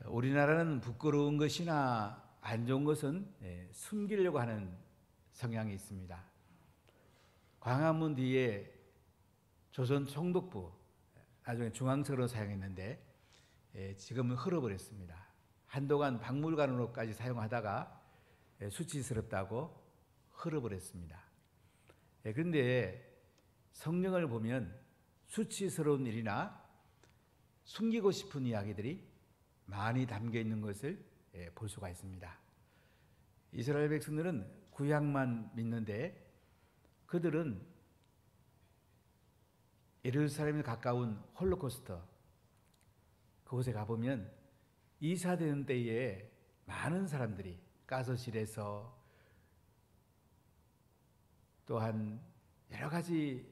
우리나라는 부끄러운 것이나 안 좋은 것은 숨기려고 하는 성향이 있습니다. 광화문 뒤에 조선 총독부, 나중에 중앙서로 사용했는데 지금은 흘러버렸습니다. 한동안 박물관으로까지 사용하다가 수치스럽다고 흘러버렸습니다. 그런데 성경을 보면 수치스러운 일이나 숨기고 싶은 이야기들이 많이 담겨 있는 것을 볼 수가 있습니다. 이스라엘 백성들은 구약만 믿는데 그들은 예루살렘에 가까운 홀로코스트 그곳에 가보면 이사되는 때에 많은 사람들이 가서실에서 또한 여러 가지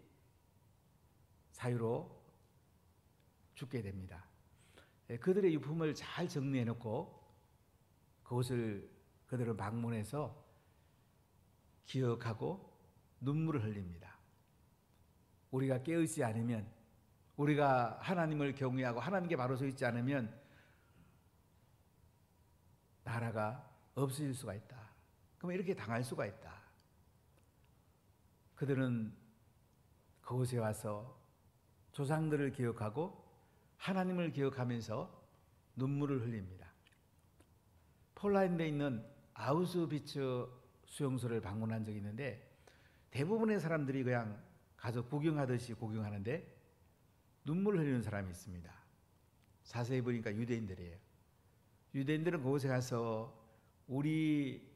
사유로 죽게 됩니다. 그들의 유품을 잘 정리해 놓고 그곳을 그들은 방문해서 기억하고 눈물을 흘립니다. 우리가 깨어있지 않으면, 우리가 하나님을 경외하고 하나님께 바로 서 있지 않으면 나라가 없어질 수가 있다. 그럼 이렇게 당할 수가 있다. 그들은 그곳에 와서 조상들을 기억하고 하나님을 기억하면서 눈물을 흘립니다. 폴란드에 있는 아우슈비츠 수용소를 방문한 적이 있는데 대부분의 사람들이 그냥 가서 구경하듯이 구경하는데 눈물을 흘리는 사람이 있습니다. 자세히 보니까 유대인들이에요. 유대인들은 그곳에 가서 우리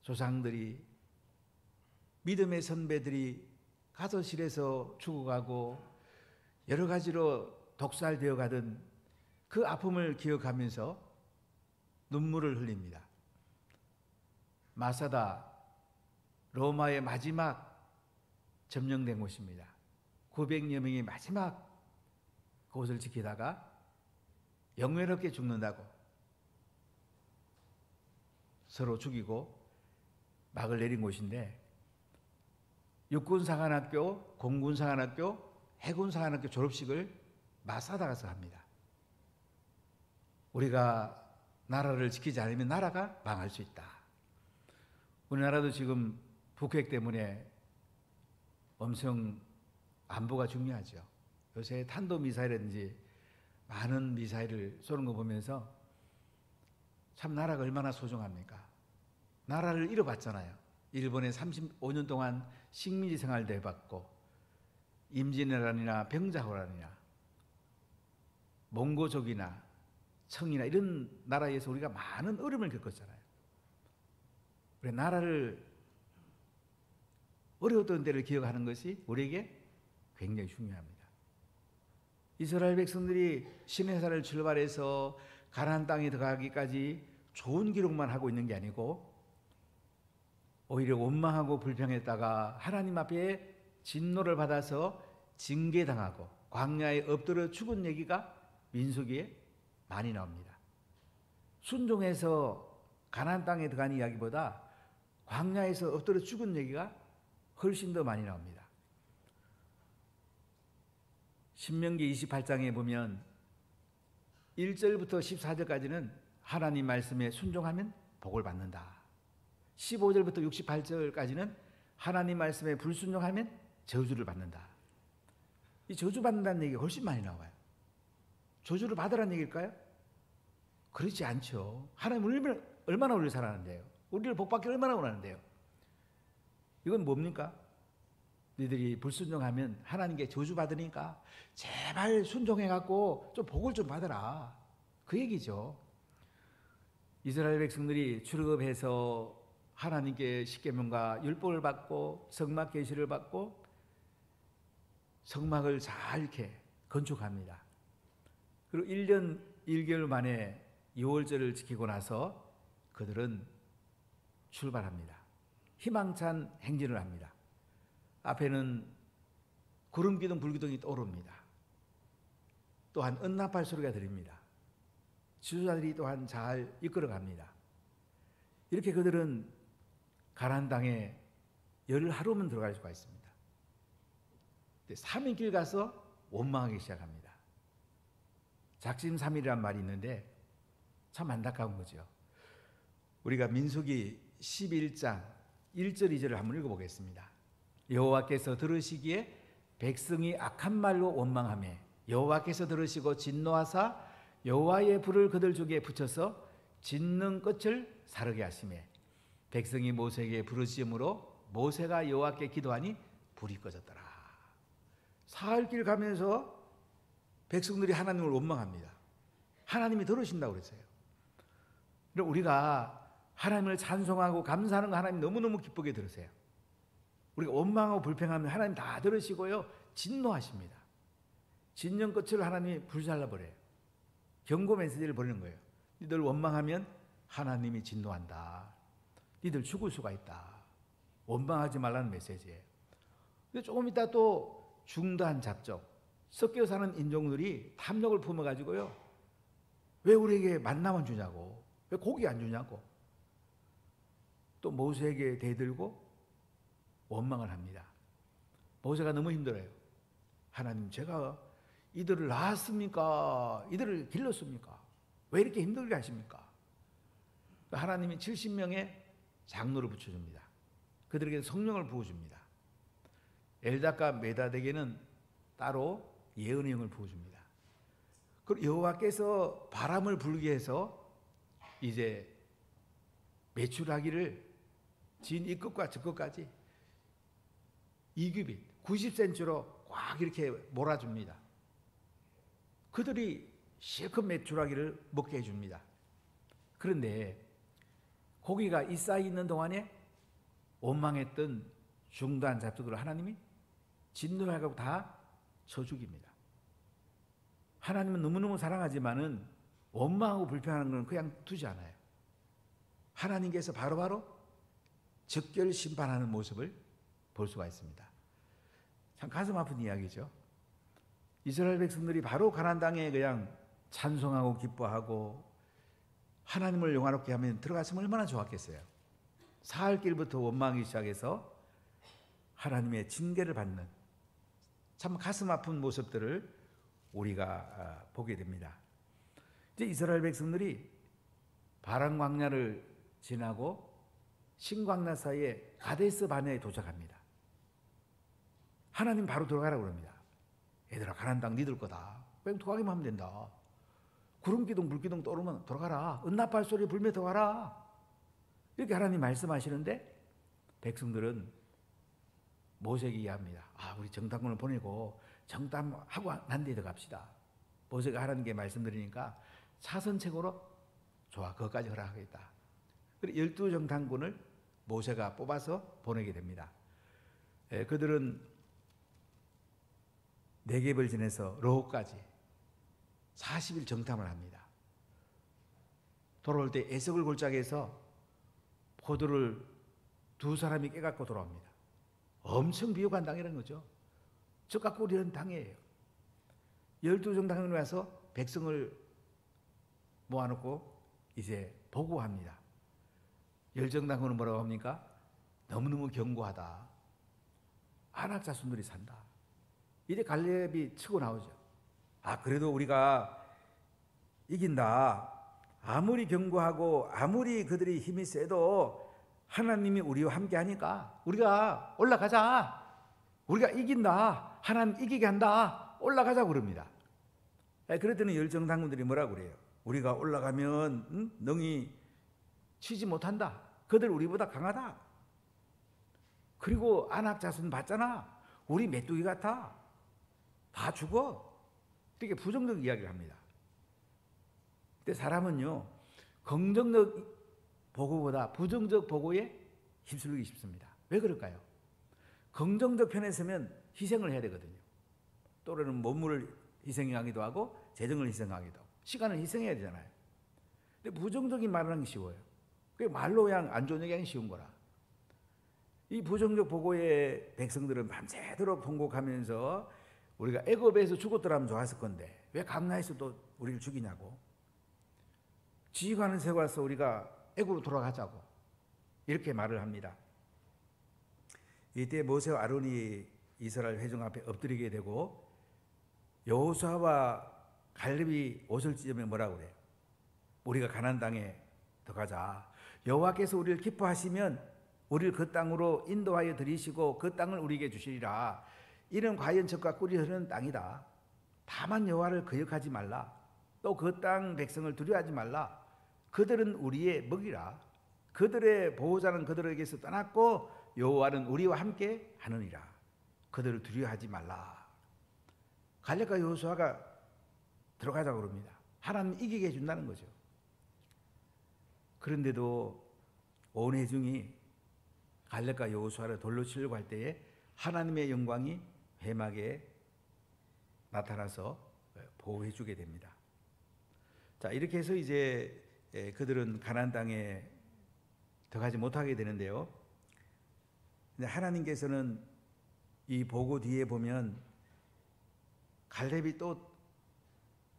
조상들이, 믿음의 선배들이 가서실에서 죽어가고 여러 가지로 독살되어 가던 그 아픔을 기억하면서 눈물을 흘립니다. 마사다, 로마의 마지막 점령된 곳입니다. 900여 명이 마지막 그곳을 지키다가 영원롭게 죽는다고 서로 죽이고 막을 내린 곳인데 육군사관학교, 공군사관학교, 해군사관학교 졸업식을 마사다가서 합니다. 우리가 나라를 지키지 않으면 나라가 망할 수 있다. 우리나라도 지금 북핵 때문에 엄청 안보가 중요하죠. 요새 탄도미사일이라든지 많은 미사일을 쏘는 거 보면서 참 나라가 얼마나 소중합니까? 나라를 잃어봤잖아요. 일본에 35년 동안 식민지 생활도 해봤고 임진왜란이나 병자호란이나 몽고족이나 청이나 이런 나라에서 우리가 많은 어려움을 겪었잖아요. 우리 나라를 어려웠던 때를 기억하는 것이 우리에게 굉장히 중요합니다. 이스라엘 백성들이 시내산을 출발해서 가나안 땅에 들어가기까지 좋은 기록만 하고 있는 게 아니고 오히려 원망하고 불평했다가 하나님 앞에 진노를 받아서 징계당하고 광야에 엎드려 죽은 얘기가 민수기에 많이 나옵니다. 순종해서 가나안 땅에 들어간 이야기보다 광야에서 엎드려 죽은 얘기가 훨씬 더 많이 나옵니다. 신명기 28장에 보면 1절부터 14절까지는 하나님 말씀에 순종하면 복을 받는다. 15절부터 68절까지는 하나님 말씀에 불순종하면 저주를 받는다. 이 저주 받는다는 얘기가 훨씬 많이 나와요. 저주를 받으라는 얘기일까요? 그렇지 않죠. 하나님 얼마나 우리를 사랑하는데요. 우리를 복받기 얼마나 원하는데요. 이건 뭡니까? 너희들이 불순종하면 하나님께 저주받으니까 제발 순종해갖고 좀 복을 좀 받으라. 그 얘기죠. 이스라엘 백성들이 출애굽해서 하나님께 십계명과 율법을 받고 성막 계시를 받고 성막을 잘 이렇게 건축합니다. 그리고 1년 1개월 만에 6월절을 지키고 나서 그들은 출발합니다. 희망찬 행진을 합니다. 앞에는 구름기둥 불기둥이 떠오릅니다. 또한 은나팔 소리가 들립니다. 지도자들이 또한 잘 이끌어갑니다. 이렇게 그들은 가나안 땅에 열 하루면 들어갈 수가 있습니다. 3일 길 가서 원망하기 시작합니다. 작심삼일이란 말이 있는데 참 안타까운 거죠. 우리가 민수기 11장 1절 2절을 한번 읽어보겠습니다. 여호와께서 들으시기에 백성이 악한 말로 원망하며 여호와께서 들으시고 진노하사 여호와의 불을 그들 중에 붙여서 짓는 끝을 사르게 하시매 백성이 모세에게 부르짖음으로 모세가 여호와께 기도하니 불이 꺼졌더라. 사흘길 가면서 백성들이 하나님을 원망합니다. 하나님이 들으신다고 그랬어요. 우리가 하나님을 찬송하고 감사하는 거 하나님 너무너무 기쁘게 들으세요. 우리가 원망하고 불평하면 하나님 다 들으시고요, 진노하십니다. 진영 끝을 하나님이 불살라버려요. 경고 메시지를 보내는 거예요. 니들 원망하면 하나님이 진노한다. 니들 죽을 수가 있다. 원망하지 말라는 메시지예요. 근데 조금 있다 또 중도한 잡적, 섞여 사는 인종들이 탐욕을 품어가지고요, 왜 우리에게 만나만 주냐고, 왜 고기 안 주냐고, 또 모세에게 대들고 원망을 합니다. 모세가 너무 힘들어요. 하나님, 제가 이들을 낳았습니까? 이들을 길렀습니까? 왜 이렇게 힘들게 하십니까? 하나님이 70명의 장로를 붙여줍니다. 그들에게 성령을 부어줍니다. 엘다과 메다덱에는 따로 예언의 영을 부어줍니다. 그리고 여호와께서 바람을 불게 해서 이제 메추라기를 진 이 끝과 저 끝까지 2규빗 90cm로 꽉 이렇게 몰아줍니다. 그들이 실컷 메추라기를 먹게 해줍니다. 그런데 고기가 이 쌓여 있는 동안에 원망했던 중도한 잡수들을 하나님이 진노하고 다 쳐 죽입니다. 하나님은 너무너무 사랑하지만은 원망하고 불평하는 건 그냥 두지 않아요. 하나님께서 바로바로 즉결 심판하는 모습을 볼 수가 있습니다. 참 가슴 아픈 이야기죠. 이스라엘 백성들이 바로 가나안 땅에 그냥 찬송하고 기뻐하고 하나님을 영화롭게 하면 들어갔으면 얼마나 좋았겠어요. 사흘길부터 원망하기 시작해서 하나님의 징계를 받는 참 가슴 아픈 모습들을 우리가 보게 됩니다. 이제 이스라엘 백성들이 바람 광야를 지나고 신광야 사이에 가데스 바네아에 도착합니다. 하나님 바로 들어가라고 그럽니다. 얘들아, 가나안 땅 니들 거다. 그냥 들어가기만 하면 된다. 구름기둥 불기둥 떠오르면 들어가라. 은나팔 소리 불며 들어가라. 이렇게 하나님 말씀하시는데 백성들은 모세에게 이야기합니다. 우리 정탐꾼을 보내고 정탐하고 난 뒤에 들어갑시다. 모세가 하나님께 말씀드리니까 차선책으로 좋아, 그것까지 허락하겠다. 그리고 12 정탐꾼을 모세가 뽑아서 보내게 됩니다. 그들은 네겝을 지내서 러호까지 40일 정탐을 합니다. 돌아올 때 에석을 골짜기에서 포도를 2 사람이 깨갖고 돌아옵니다. 엄청 비옥한 땅이라는 거죠. 저 갖고 오려는 땅이에요. 12 정탐꾼이 와서 백성을 모아놓고 이제 보고합니다. 10 정탐꾼은 뭐라고 합니까? 너무너무 견고하다. 아낙 자손들이 산다. 이제 갈렙이 치고 나오죠. 그래도 우리가 이긴다. 아무리 견고하고 아무리 그들이 힘이 세도 하나님이 우리와 함께 하니까 우리가 올라가자. 우리가 이긴다. 하나님 이기게 한다. 올라가자고 그럽니다. 그랬더니 10 정탐꾼들이 뭐라고 그래요? 우리가 올라가면 능히 치지 못한다. 그들 우리보다 강하다. 그리고 아낙 자손 봤잖아. 우리 메뚜기 같아. 다 죽어. 이렇게 부정적 이야기를 합니다. 근데 사람은요, 긍정적 보고보다 부정적 보고에 휩쓸리기 쉽습니다. 왜 그럴까요? 긍정적 편에 서면 희생을 해야 되거든요. 또는 몸을 희생하기도 하고 재정을 희생하기도 하고 시간을 희생해야 되잖아요. 근데 부정적인 말을 하는 게 쉬워요. 그게 말로 그냥 안 좋은 얘기하기 쉬운 거라. 이 부정적 보고의 백성들은 밤새도록 통곡하면서 우리가 애굽에서 죽었더라면 좋았을 건데 왜 강나에서 또 우리를 죽이냐고. 지휘관을 세고 와서 우리가 애굽으로 돌아가자고 이렇게 말을 합니다. 이때 모세와 아론이 이스라엘 회중 앞에 엎드리게 되고 여호수아와 갈렙이 옷을 찢으며 뭐라고 그래요? 우리가 가나안 땅에 들어가자. 여호와께서 우리를 기뻐하시면 우리를 그 땅으로 인도하여 들이시고 그 땅을 우리에게 주시리라. 이는 과연 젖과 꿀이 흐르는 땅이다. 다만 여호와를 거역하지 말라. 또 그 땅 백성을 두려워하지 말라. 그들은 우리의 먹이라. 그들의 보호자는 그들에게서 떠났고 여호와는 우리와 함께 하느니라. 그들을 두려워하지 말라. 갈렙과 여호수아가 들어가자고 그럽니다. 하나님 이기게 해준다는 거죠. 그런데도 온 회중이 갈렙과 여호수아를 돌로 치려고 할 때에 하나님의 영광이 회막에 나타나서 보호해 주게 됩니다. 자, 이렇게 해서 이제 그들은 가나안 땅에 들어가지 못하게 되는데요. 근데 하나님께서는 이 보고 뒤에 보면 갈렙이 또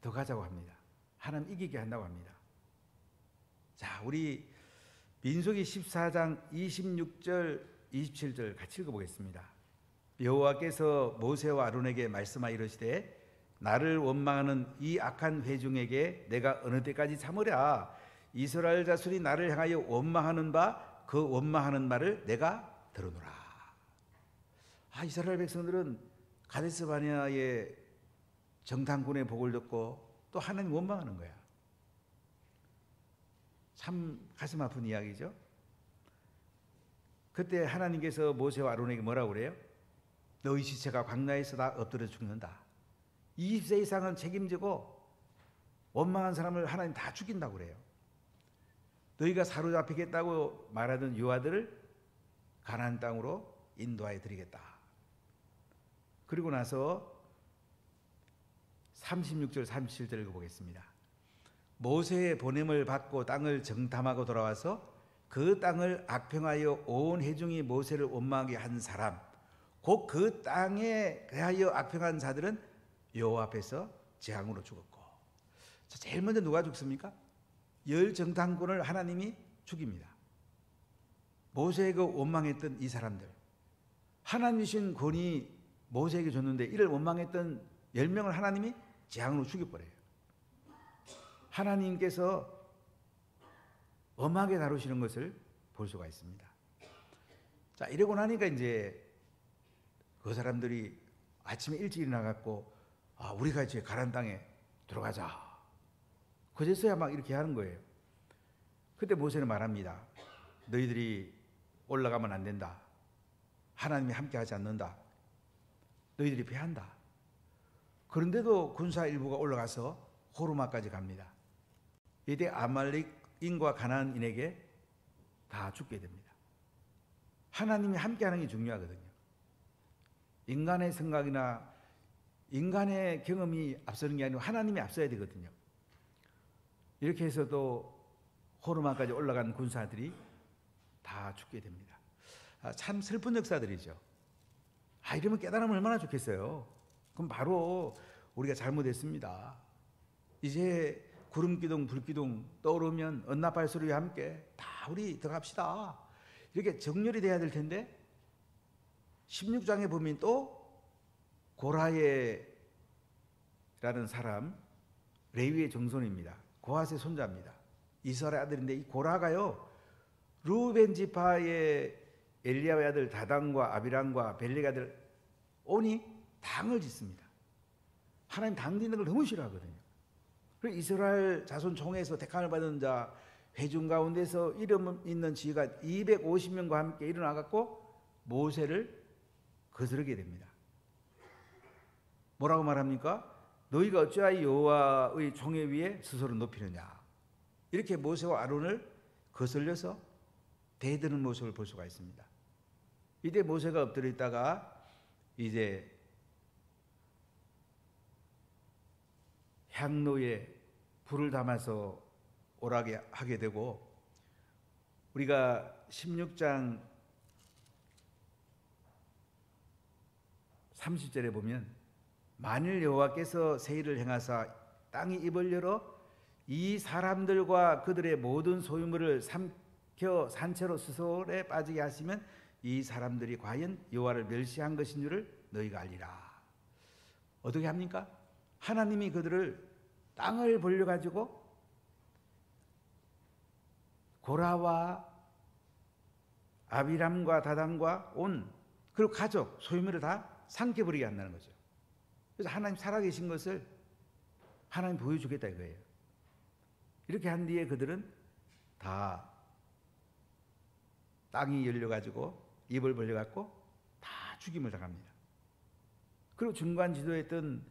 들어가자고 합니다. 하나님 이기게 한다고 합니다. 자, 우리 민수기 14장 26절 27절 같이 읽어보겠습니다. 여호와께서 모세와 아론에게 말씀하여 이르시되 나를 원망하는 이 악한 회중에게 내가 어느 때까지 참으랴. 이스라엘 자손이 나를 향하여 원망하는 바 그 원망하는 말을 내가 들으노라. 이스라엘 백성들은 가데스 바네아의 정탐꾼의 복을 듣고 또 하나님 원망하는 거야. 참 가슴 아픈 이야기죠. 그때 하나님께서 모세와 아론에게 뭐라고 그래요? 너희 시체가 광야에서 다 엎드려 죽는다. 20세 이상은 책임지고 원망한 사람을 하나님 다 죽인다고 그래요. 너희가 사로잡히겠다고 말하던 유아들을 가나안 땅으로 인도하여 드리겠다. 그리고 나서 36절 37절 읽어보겠습니다. 모세의 보냄을 받고 땅을 정탐하고 돌아와서 그 땅을 악평하여 온 회중이 모세를 원망하게 한 사람 곧 그 땅에 대하여 악평한 자들은 여호와 앞에서 재앙으로 죽었고. 제일 먼저 누가 죽습니까? 열 정탐꾼을 하나님이 죽입니다. 모세에게 원망했던 이 사람들, 하나님 주신 권위 모세에게 줬는데 이를 원망했던 10명을 하나님이 재앙으로 죽여버려요. 하나님께서 엄하게 다루시는 것을 볼 수가 있습니다. 자, 이러고 나니까 이제 그 사람들이 아침에 일찍 일어나갖고 우리가 이제 가나안 땅에 들어가자. 그제서야 막 이렇게 하는 거예요. 그때 모세는 말합니다. 너희들이 올라가면 안 된다. 하나님이 함께하지 않는다. 너희들이 패한다. 그런데도 군사 일부가 올라가서 호르마까지 갑니다. 이때 아말렉인과 가나안인에게 다 죽게 됩니다. 하나님이 함께하는 게 중요하거든요. 인간의 생각이나 인간의 경험이 앞서는 게 아니고 하나님이 앞서야 되거든요. 이렇게 해서도 호르마까지 올라간 군사들이 다 죽게 됩니다. 참 슬픈 역사들이죠. 이러면 깨달으면 얼마나 좋겠어요. 그럼 바로 우리가 잘못했습니다. 이제 구름기둥 불기둥 떠오르면 언나팔 소리와 함께 다 우리 들어갑시다. 이렇게 정렬이 돼야 될 텐데 16장에 보면 또 고라헤라는 사람 레위의 정손입니다. 고핫의 손자입니다. 이스라엘 아들인데 이 고라가요 루벤 지파의 엘리야의 아들 다단과 아비람과 벨렉의 아들 온이 당을 짓습니다. 하나님 당 짓는 걸 너무 싫어하거든요. 그래서 이스라엘 자손 총회에서 택함을 받은 자 회중 가운데서 이름 있는 지휘가 250명과 함께 일어나갖고 모세를 거스르게 됩니다. 뭐라고 말합니까? 너희가 어찌하여 여호와의 총회 위에 스스로 높이느냐. 이렇게 모세와 아론을 거슬려서 대드는 모습을 볼 수가 있습니다. 이때 모세가 엎드려 있다가 이제 향로에 불을 담아서 오라게 하게 되고, 우리가 16장 30절에 보면 만일 여호와께서 세일을 행하사 땅이 입을 열어 이 사람들과 그들의 모든 소유물을 삼켜 산채로 수솔에 빠지게 하시면 이 사람들이 과연 여호와를 멸시한 것인 줄을 너희가 알리라. 어떻게 합니까? 하나님이 그들을 땅을 벌려 가지고 고라와 아비람과 다단과 온 그리고 가족 소유물을 다 삼켜버리게 한다는 거죠. 그래서 하나님 살아계신 것을 하나님 보여주겠다 이거예요. 이렇게 한 뒤에 그들은 다 땅이 열려가지고 입을 벌려갖고 다 죽임을 당합니다. 그리고 중간 지도했던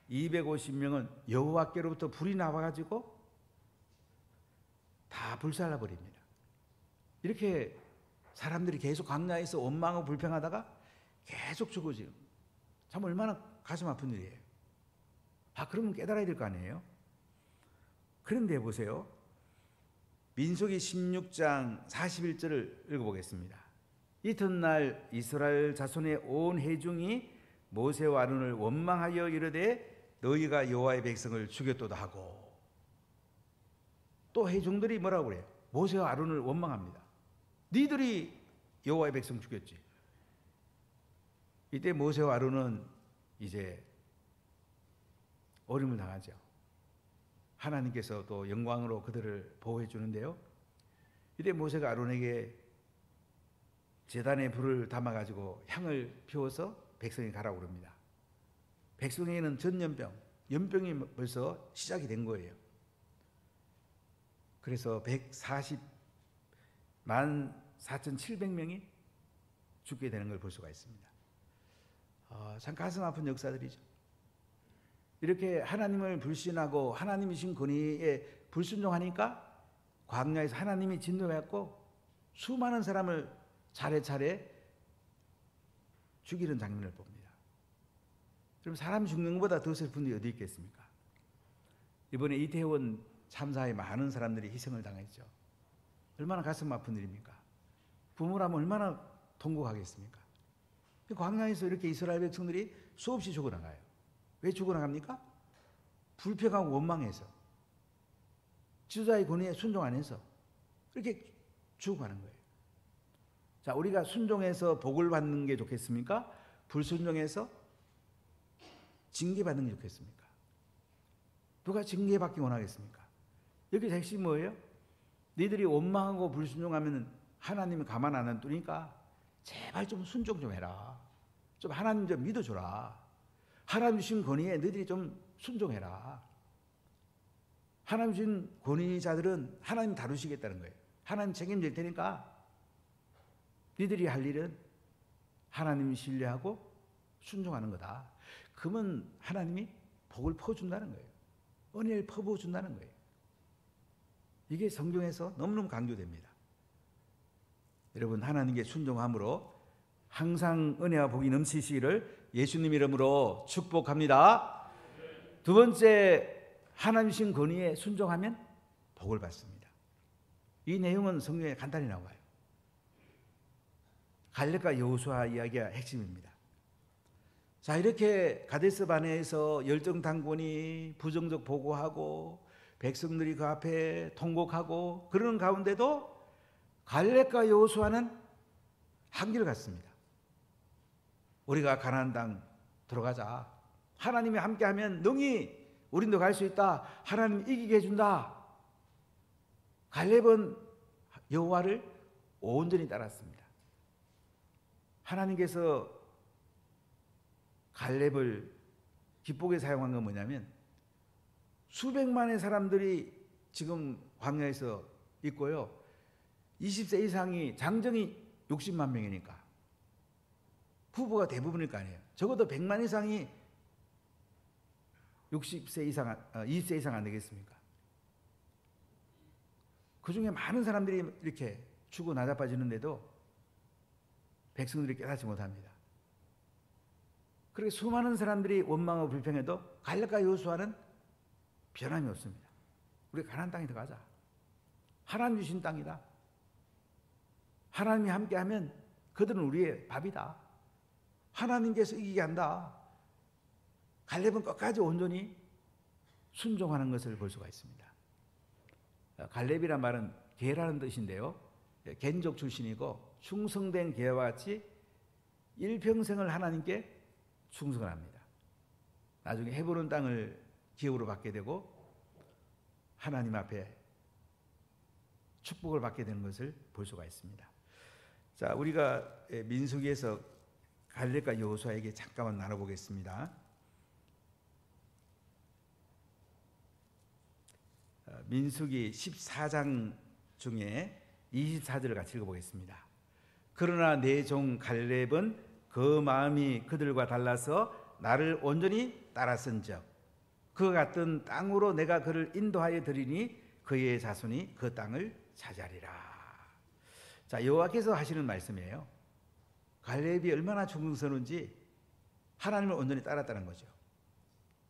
250명은 여호와께로부터 불이 나와가지고 다 불살라버립니다. 이렇게 사람들이 계속 광야에서 원망하고 불평하다가 계속 죽어지요. 참 얼마나 가슴 아픈 일이에요. 그러면 깨달아야 될 거 아니에요. 그런데 보세요. 민수기 16장 41절을 읽어보겠습니다. 이튿날 이스라엘 자손의 온 회중이 모세와 아론을 원망하여 이르되 너희가 여호와의 백성을 죽였도다 하고, 또 회중들이 뭐라고 그래요? 모세와 아론을 원망합니다. 니들이 여호와의 백성 죽였지. 이때 모세와 아론은 이제 어림을 당하죠. 하나님께서 또 영광으로 그들을 보호해 주는데요. 이때 모세가 아론에게 제단에 불을 담아 가지고 향을 피워서 백성이 가라고 그럽니다. 백성에게는 전염병, 연병이 벌써 시작이 된 거예요. 그래서 144,700명이 죽게 되는 걸 볼 수가 있습니다. 참 가슴 아픈 역사들이죠. 이렇게 하나님을 불신하고 하나님이신 권위에 불순종하니까 광야에서 하나님이 진노해갖고 수많은 사람을 차례차례 죽이는 장면을 봅니다. 그럼 사람 죽는 것보다 더 슬픈 일이 어디 있겠습니까? 이번에 이태원 참사에 많은 사람들이 희생을 당했죠. 얼마나 가슴 아픈 일입니까? 부모라면 얼마나 통곡하겠습니까? 광야에서 이렇게 이스라엘 백성들이 수없이 죽어나가요. 왜 죽어나갑니까? 불평하고 원망해서, 지도자의 권위에 순종 안 해서 이렇게 죽어가는 거예요. 자, 우리가 순종해서 복을 받는 게 좋겠습니까? 불순종해서 징계받는 게 좋겠습니까? 누가 징계받기 원하겠습니까? 여기서 핵심이 뭐예요? 너희들이 원망하고 불순종하면 하나님이 가만 안 놔두니까 제발 좀 순종 좀 해라. 좀 하나님 좀 믿어줘라. 하나님 주신 권위에 너희들이 좀 순종해라. 하나님 주신 권위자들은 하나님 다루시겠다는 거예요. 하나님 책임질 테니까 너희들이 할 일은 하나님 신뢰하고 순종하는 거다. 그러면 하나님이 복을 퍼준다는 거예요. 은혜를 퍼부어준다는 거예요. 이게 성경에서 너무너무 강조됩니다. 여러분, 하나님께 순종함으로 항상 은혜와 복이 넘치시기를 예수님 이름으로 축복합니다. 두 번째, 하나님 주신 권위에 순종하면 복을 받습니다. 이 내용은 성경에 간단히 나와요. 갈렙과 여호수아 이야기가 핵심입니다. 자, 이렇게 가데스 바네에서 열정당군이 부정적 보고하고 백성들이 그 앞에 통곡하고 그러는 가운데도 갈렙과 여호수아는 한길 갔습니다. 우리가 가나안 땅 들어가자. 하나님이 함께하면 능히 우린도 갈 수 있다. 하나님 이기게 해준다. 갈렙은 여호와를 온전히 따랐습니다. 하나님께서 갈렙을 기쁘게 사용한 건 뭐냐면, 수백만의 사람들이 지금 광야에서 있고요. 20세 이상이 장정이 60만 명이니까 후보가 대부분일 거 아니에요. 적어도 100만 이상이 60세 이상, 20세 이상 안 되겠습니까? 그 중에 많은 사람들이 이렇게 죽어 나자빠지는데도 백성들이 깨닫지 못합니다. 그렇게 수많은 사람들이 원망하고 불평해도 갈렙과 여호수아는 변함이 없습니다. 우리 가나안 땅에 들어가자. 하나님 주신 땅이다. 하나님이 함께하면 그들은 우리의 밥이다. 하나님께서 이기게 한다. 갈렙은 끝까지 온전히 순종하는 것을 볼 수가 있습니다. 갈렙이란 말은 개라는 뜻인데요, 겐족 출신이고 충성된 개와 같이 일평생을 하나님께 충성을 합니다. 나중에 헤브론 땅을 기업으로 받게 되고 하나님 앞에 축복을 받게 되는 것을 볼 수가 있습니다. 자, 우리가 민수기에서 갈렙과 여호수아에게 잠깐만 나눠보겠습니다. 민수기 14장 중에 24절을 같이 읽어보겠습니다. 그러나 내 종 갈렙은 그 마음이 그들과 달라서 나를 온전히 따랐은즉 그 같은 땅으로 내가 그를 인도하여 드리니 그의 자손이 그 땅을 차지하리라. 자, 여호와께서 하시는 말씀이에요. 갈렙이 얼마나 충성스러운지 하나님을 온전히 따랐다는 거죠.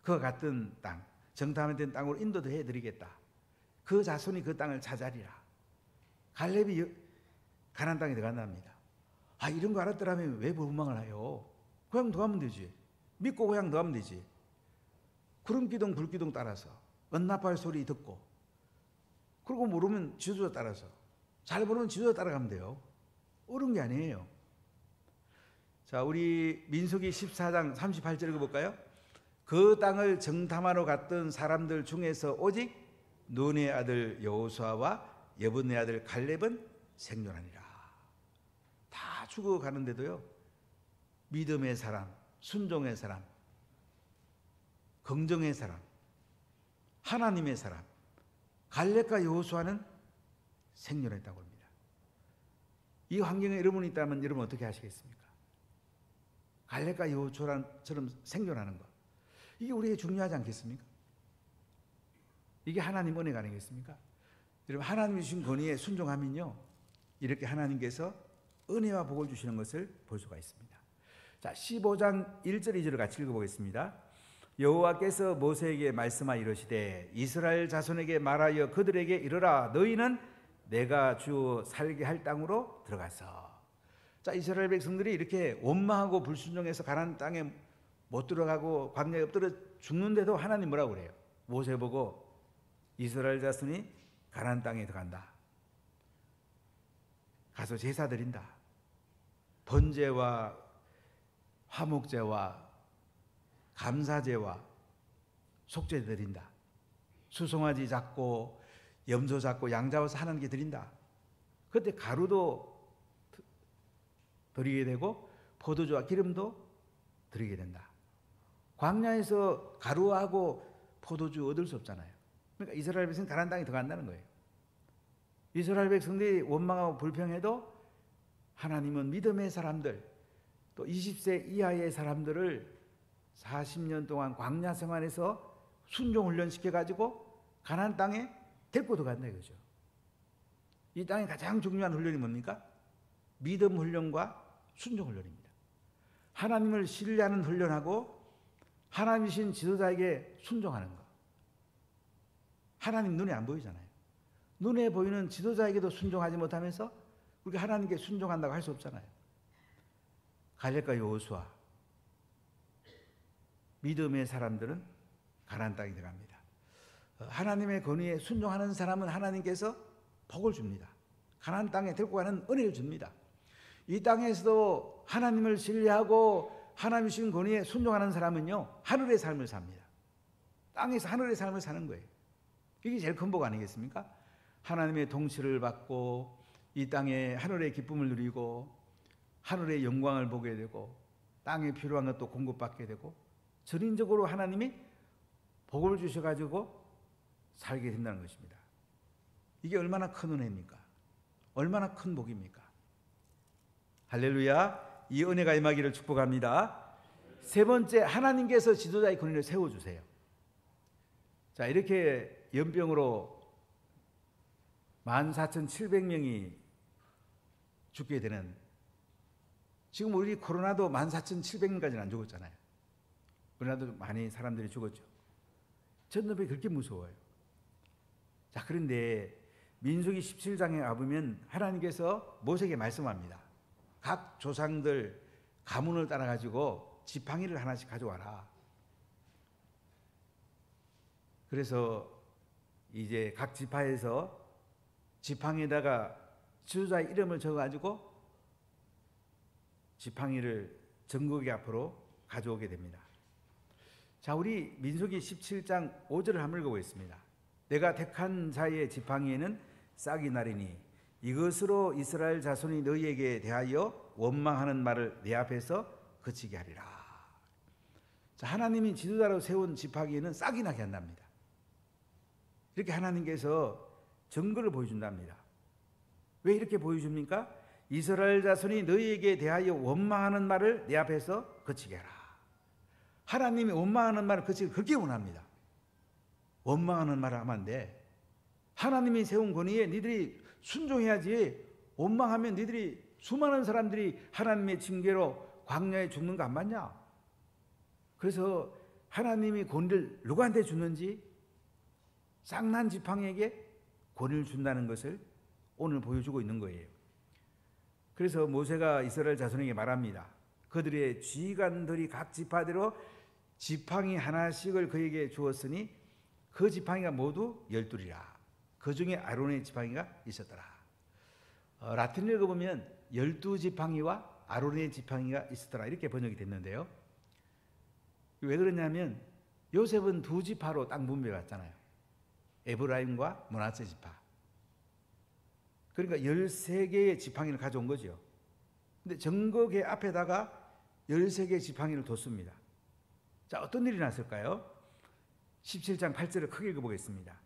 그와 같은 땅, 정탐된 땅으로 인도도 해드리겠다. 그 자손이 그 땅을 차지하리라. 갈렙이 가나안 땅에 들어간답니다. 아, 이런 거 알았더라면 왜 원망을 해요? 그냥 들어가면 되지. 믿고 그냥 들어가면 되지. 구름기둥 불기둥 따라서 은나팔 소리 듣고, 그리고 모르면 지도자 따라서, 잘 모르면 지도자 따라가면 돼요. 어려운 게 아니에요. 자, 우리 민수기 14장 38절 읽어볼까요? 그 땅을 정탐하러 갔던 사람들 중에서 오직 눈의 아들 여호수아와 여분의 아들 갈렙은 생존하니라. 다 죽어가는데도요, 믿음의 사람, 순종의 사람, 긍정의 사람, 하나님의 사람, 갈렙과 여호수아는 생존했다고 합니다. 이 환경에 여러분이 있다면 여러분 어떻게 하시겠습니까? 갈렙과 여호수아처럼 생존하는 것, 이게 우리에게 중요하지 않겠습니까? 이게 하나님 은혜가 아니겠습니까? 여러분, 하나님이 주신 권위에 순종하면요, 이렇게 하나님께서 은혜와 복을 주시는 것을 볼 수가 있습니다. 자, 15장 1절 2절을 같이 읽어보겠습니다. 여호와께서 모세에게 말씀하여 이르시되 이스라엘 자손에게 말하여 그들에게 이르라. 너희는 내가 주어 살게 할 땅으로 들어가서. 자, 이스라엘 백성들이 이렇게 원망하고 불순종해서 가나안 땅에 못 들어가고 광야에 엎드려 죽는데도 하나님 뭐라고 그래요? 모세 보고 이스라엘 자손이 가나안 땅에 들어간다. 가서 제사 드린다. 번제와 화목제와 감사제와 속죄 드린다. 수송아지 잡고 염소 잡고 양 잡아서 하나님께 드린다. 그때 가루도 드리게 되고 포도주와 기름도 드리게 된다. 광야에서 가루하고 포도주 얻을 수 없잖아요. 그러니까 이스라엘 백성이 가나안 땅에 들어간다는 거예요. 이스라엘 백성들이 원망하고 불평해도 하나님은 믿음의 사람들, 또 20세 이하의 사람들을 40년 동안 광야 생활에서 순종 훈련시켜가지고 가나안 땅에 데리고 들어간다 이거죠. 이 땅의 가장 중요한 훈련이 뭡니까? 믿음 훈련과 순종 훈련입니다. 하나님을 신뢰하는 훈련하고 하나님이신 지도자에게 순종하는 것. 하나님 눈에 안 보이잖아요. 눈에 보이는 지도자에게도 순종하지 못하면서 우리가 하나님께 순종한다고 할 수 없잖아요. 갈렙과 여호수아, 믿음의 사람들은 가나안 땅에 들어갑니다. 하나님의 권위에 순종하는 사람은 하나님께서 복을 줍니다. 가나안 땅에 데리고 가는 은혜를 줍니다. 이 땅에서도 하나님을 신뢰하고 하나님 주신 권위에 순종하는 사람은요, 하늘의 삶을 삽니다. 땅에서 하늘의 삶을 사는 거예요. 이게 제일 큰 복 아니겠습니까? 하나님의 통치를 받고 이 땅에 하늘의 기쁨을 누리고 하늘의 영광을 보게 되고 땅에 필요한 것도 공급받게 되고 전인적으로 하나님이 복을 주셔가지고 살게 된다는 것입니다. 이게 얼마나 큰 은혜입니까? 얼마나 큰 복입니까? 할렐루야. 이 은혜가 임하기를 축복합니다. 세 번째, 하나님께서 지도자의 권위를 세워주세요. 자, 이렇게 연병으로 14,700명이 죽게 되는, 지금 우리 코로나도 14,700명까지는 안 죽었잖아요. 우리나라도 많이 사람들이 죽었죠. 전염병이 그렇게 무서워요. 자, 그런데 민수기 17장에 가보면 하나님께서 모세에게 말씀합니다. 각 조상들 가문을 따라가지고 지팡이를 하나씩 가져와라. 그래서 이제 각 지파에서 지팡이에다가 지도자의 이름을 적어가지고 지팡이를 전국의 앞으로 가져오게 됩니다. 자, 우리 민수기 17장 5절을 한번 읽어보겠습니다. 내가 택한 자의 지팡이에는 싹이 나리니 이것으로 이스라엘 자손이 너희에게 대하여 원망하는 말을 내 앞에서 그치게 하리라. 자, 하나님이 지도자로 세운 지팡이에는 싹이 나게 한답니다. 이렇게 하나님께서 증거를 보여준답니다. 왜 이렇게 보여줍니까? 이스라엘 자손이 너희에게 대하여 원망하는 말을 내 앞에서 그치게 하라. 하나님이 원망하는 말을 그치기 그렇게 원합니다. 원망하는 말을 하면 안 돼. 하나님이 세운 권위에 니들이 순종해야지. 원망하면 니들이 수많은 사람들이 하나님의 징계로 광야에 죽는 거 안 봤냐? 그래서 하나님이 권위를 누구한테 주는지 쌍난 지팡이에게 권위를 준다는 것을 오늘 보여주고 있는 거예요. 그래서 모세가 이스라엘 자손에게 말합니다. 그들의 지휘관들이 각 지파대로 지팡이 하나씩을 그에게 주었으니 그 지팡이가 모두 12이라. 그 중에 아론의 지팡이가 있었더라. 라틴을 읽어보면 12지팡이와 아론의 지팡이가 있었더라 이렇게 번역이 됐는데요. 왜 그러냐면 요셉은 두 지파로 땅 분배받잖아요. 에브라임과 므낫세 지파. 그러니까 13개의 지팡이를 가져온 거죠. 근데 정거계 앞에다가 13개의 지팡이를 뒀습니다. 자, 어떤 일이 났을까요? 17장 8절을 크게 읽어보겠습니다.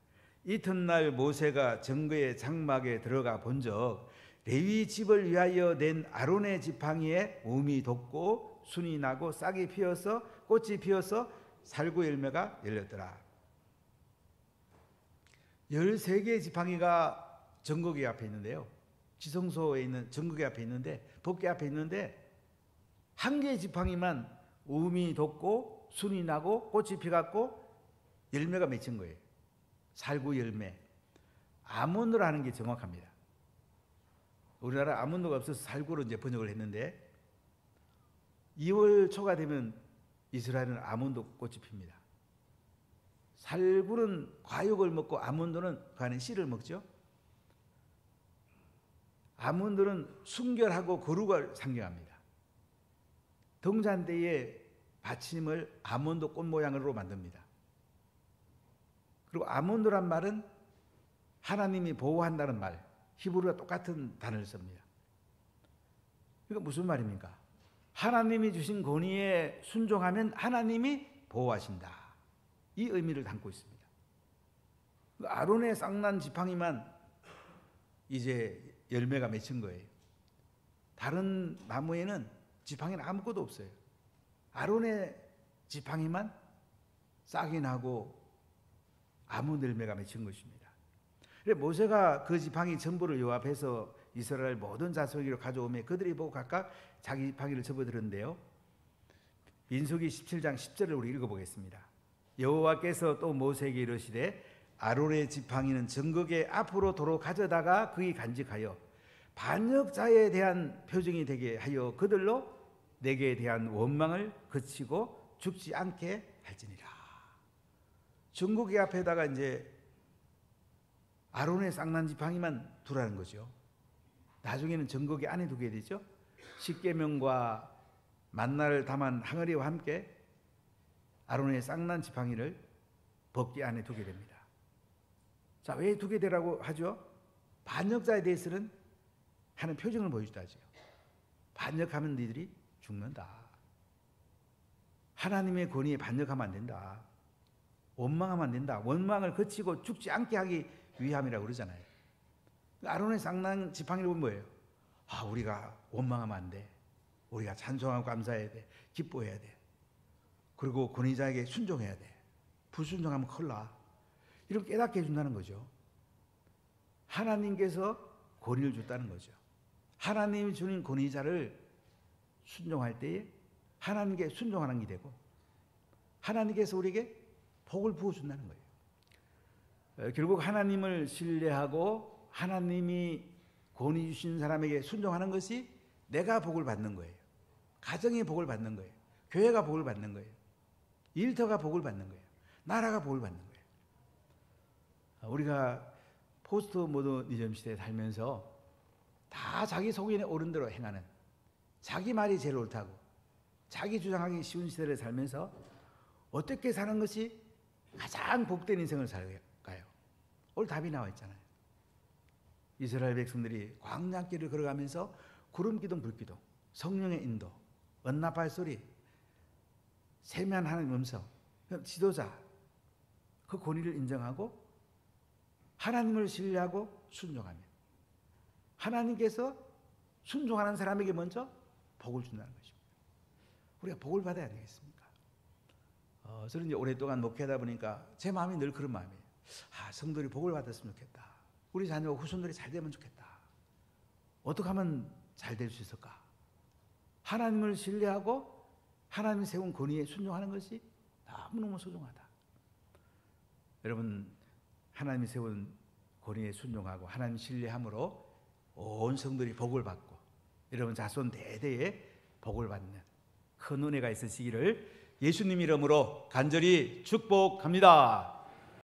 이튿날 모세가 정거의 장막에 들어가 본적 레위 집을 위하여 낸 아론의 지팡이에 움이 돋고 순이 나고 싹이 피어서 꽃이 피어서 살구 열매가 열렸더라. 13개의 지팡이가 정거기 앞에 있는데요. 지성소에 있는 정거기 앞에 있는데 법궤 앞에 있는데 한 개의 지팡이만 움이 돋고 순이 나고 꽃이 피갖고 열매가 맺힌 거예요. 살구 열매. 아몬드로 하는 게 정확합니다. 우리나라 아몬드가 없어서 살구로 이제 번역을 했는데 2월 초가 되면 이스라엘은 아몬드 꽃이 핍니다. 살구는 과육을 먹고 아몬드는 그 안에 씨를 먹죠. 아몬드는 순결하고 거룩을 상징합니다. 등잔대의 받침을 아몬드 꽃 모양으로 만듭니다. 그리고 아몬드란 말은 하나님이 보호한다는 말, 히브리와 똑같은 단어를 씁니다. 이거 무슨 말입니까? 하나님이 주신 권위에 순종하면 하나님이 보호하신다. 이 의미를 담고 있습니다. 아론의 쌍난 지팡이만 이제 열매가 맺힌 거예요. 다른 나무에는 지팡이는 아무것도 없어요. 아론의 지팡이만 싹이 나고 아몬드 열매가 맺힌 것입니다. 그래서 모세가 그 지팡이 전부를 요 앞에서 이스라엘 모든 자손에게로 가져오며 그들이 보고 각각 자기 지팡이를 접어들었는데요. 민수기 17장 10절을 우리 읽어보겠습니다. 여호와께서 또 모세에게 이르시되 아론의 지팡이는 정거계 앞으로 도로 가져다가 그이 간직하여 반역자에 대한 표징이 되게 하여 그들로 내게 대한 원망을 그치고 죽지 않게 할지니라. 정거계 앞에다가 이제 아론의 쌍난 지팡이만 두라는 거죠. 나중에는 정거계 안에 두게 되죠. 십계명과 만나를 담은 항아리와 함께 아론의 쌍난 지팡이를 법궤 안에 두게 됩니다. 자, 왜 두게 되라고 하죠? 반역자에 대해서는 하는 표징을 보여주다죠. 반역하면 너희들이 죽는다. 하나님의 권위에 반역하면 안 된다. 원망하면 안 된다. 원망을 그치고 죽지 않게 하기 위함이라고 그러잖아요. 아론의 쌍난 지팡이를 보면 뭐예요? 아, 우리가 원망하면 안 돼. 우리가 찬송하고 감사해야 돼. 기뻐해야 돼. 그리고 권위자에게 순종해야 돼. 불순종하면 큰일 나. 이렇게 깨닫게 해준다는 거죠. 하나님께서 권위를 줬다는 거죠. 하나님이 주는 권위자를 순종할 때에 하나님께 순종하는 게 되고 하나님께서 우리에게 복을 부어준다는 거예요. 결국 하나님을 신뢰하고 하나님이 권위 주신 사람에게 순종하는 것이 내가 복을 받는 거예요. 가정이 복을 받는 거예요. 교회가 복을 받는 거예요. 일터가 복을 받는 거예요. 나라가 복을 받는 거예요. 우리가 포스트 모더니즘 시대에 살면서 다 자기 속인에 옳은 대로 행하는, 자기 말이 제일 옳다고 자기 주장하기 쉬운 시대를 살면서 어떻게 사는 것이 가장 복된 인생을 살까요? 오늘 답이 나와 있잖아요. 이스라엘 백성들이 광야길을 걸어가면서 구름 기둥 불 기둥, 성령의 인도, 언나팔 소리, 세미한 하나님 음성, 지도자, 그 권위를 인정하고 하나님을 신뢰하고 순종하면 하나님께서 순종하는 사람에게 먼저 복을 준다는 것입니다. 우리가 복을 받아야 되겠습니까? 저는 이제 오랫동안 목회하다 보니까 제 마음이 늘 그런 마음이에요. 성도들이 복을 받았으면 좋겠다. 우리 자녀와 후손들이 잘 되면 좋겠다. 어떻게 하면 잘 될 수 있을까? 하나님을 신뢰하고 하나님이 세운 권위에 순종하는 것이 너무너무 소중하다. 여러분, 하나님이 세운 권위에 순종하고 하나님 신뢰함으로 온 성들이 복을 받고 여러분 자손 대대에 복을 받는 큰 은혜가 있으시기를 예수님 이름으로 간절히 축복합니다.